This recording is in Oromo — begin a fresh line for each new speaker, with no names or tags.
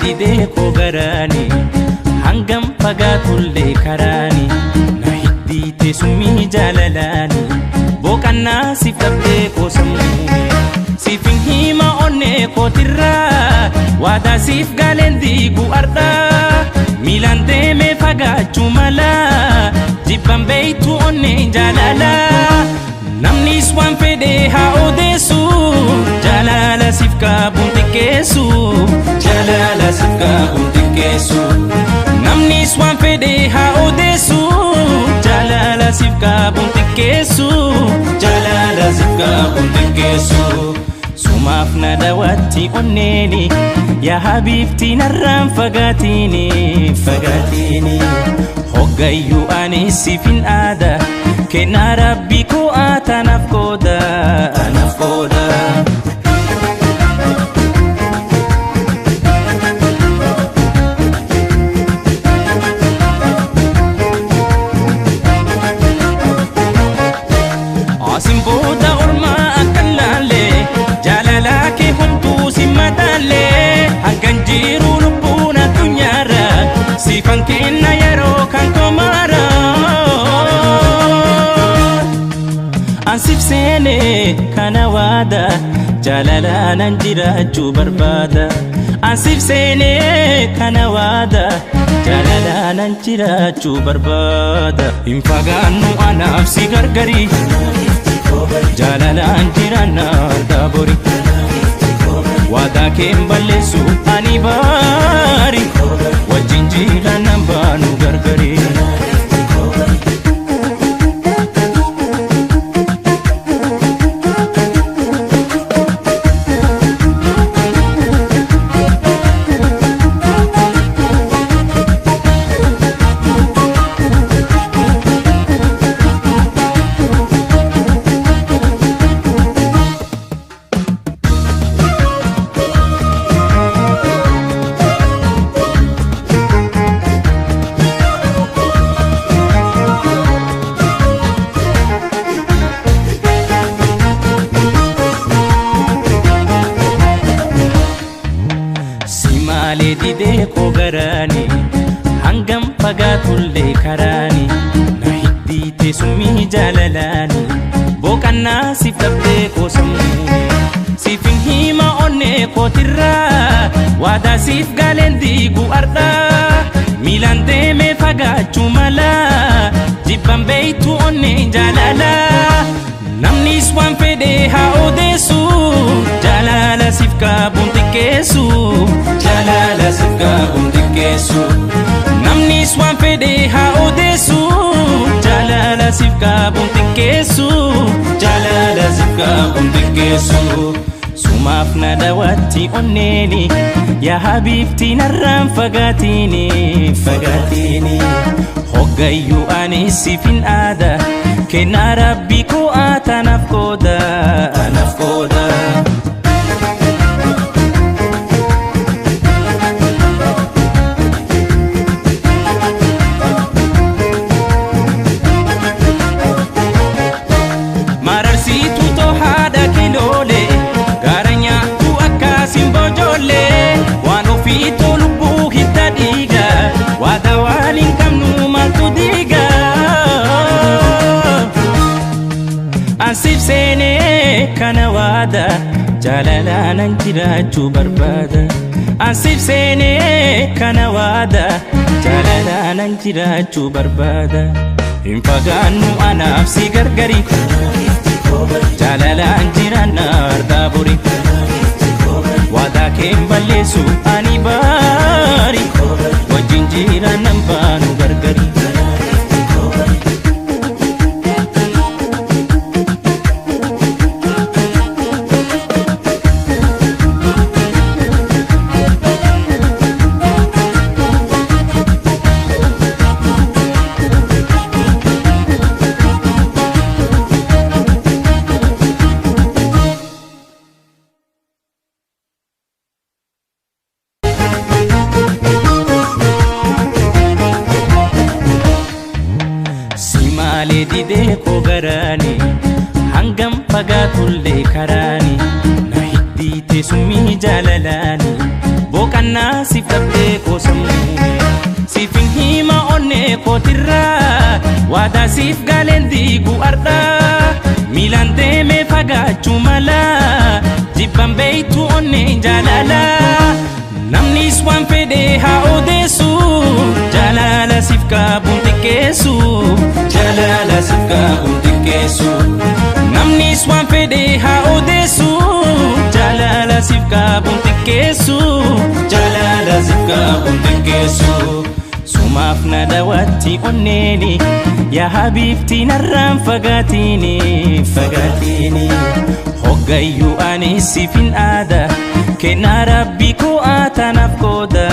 didee koo garaani hangam fagaatullee karaani na hiddiite summii jaalalaani boqannaa siif dhabdee koo sammuu siifin hima onnee kootirraa waadaa siif galeen diigu ardhaa miilaan deemee fagaachuu mala jibban beeytu onnee jaalalaa namnis waan fedhee haa odeessu jaalala siif qabuun xiqqeessu jaalala siif qabuun xiqqeessu namnis waan fedhee haa odeessu jaalala siif qabuun xiqqeessu jaalala siif qabuun xiqqeessu sumaaf na daawwatti onneeni yaa habiibti narraan fagaatini fagaatini hoggayyuu ani siifin aada kennaa rabbii koo atanaaf qooda anaaf qooda asin booda ormaa akkan laallee jaalalaa kee homtuu si madaallee hangan jiru lubbuun addunyaarra siifan kenna yeroo kan komaara ansif seene kana waada jaalalaanan jiraachuu barbaada ansif seene kana waada jaalalaanan jiraachuu barbaada hin fagaannu anaaf si gargari jaalalaan jiraanna argaa bori waadaa keen balleessu ani baari wajjin jiraannan baanu gargari didee koo garaani hangam fagaatullee karaani na hiddiite summii jaalalaani boqannaa siif dhabdee koo sammuu siifin hima onnee kootirraa waadaa siif galeen diigu ardhaa miilaan deemee fagaachuu mala jibban beeytu onnee jaalalaa namnis waan fedhee haa odeessu jaalala siif qabuun xiqqeessu jaalala siif qabuun xiqqeessu namnis waan fedhee haa odeessu jaalala siif qabuun xiqqeessu jaalala siif qabuun xiqqeessu sumaaf na daawwatti onneeni yaa habiibti narraan fagaatini fagaatini hoggayyuu ani siifin aada kennaa rabbii koo atanaaf qooda anaaf qooda mararsiituu too haadha kiloolee gaara nyaattu akkaasin bojoollee waan ofiitoo lubbuu hidda dhiiga waadaa waan hin qabnu maaltu diiga ansif seene kana waada jaalalaanan jiraachuu barbaada ansif seene kana waada jaalalaanan jiraachuu barbaada hin fagaannu anaaf si gargari jaalalaan jiraanna argaa bori waadaa keen balleessu ani baari wajjin jiraannan baanu gargari didee koo garaani hangam fagaatullee karaani na hiddi biite sumii jaalalaani boqannaa siif dhabdee koosammuu siifin hima onnee kootirraa waadaa siif galeen diigu ardhaa miilaan deemee fagaachuu mala jibban beeytu onnee jaalalaa namnis waan fedhee haa odeessu jaalala siif qabuun xiqqeessu jaalala siif qabuun xiqqeessu namnis waan fedhee haa odeessu jaalala siif qabuun xiqqeessu jaalala siif qabuun xiqqeessu sumaaf na daawwatti onneeni yaa habiibti narraan fagaatini fagaatini hoggayyuu ani siifin aada kennaa rabbii koo atanaaf gooda.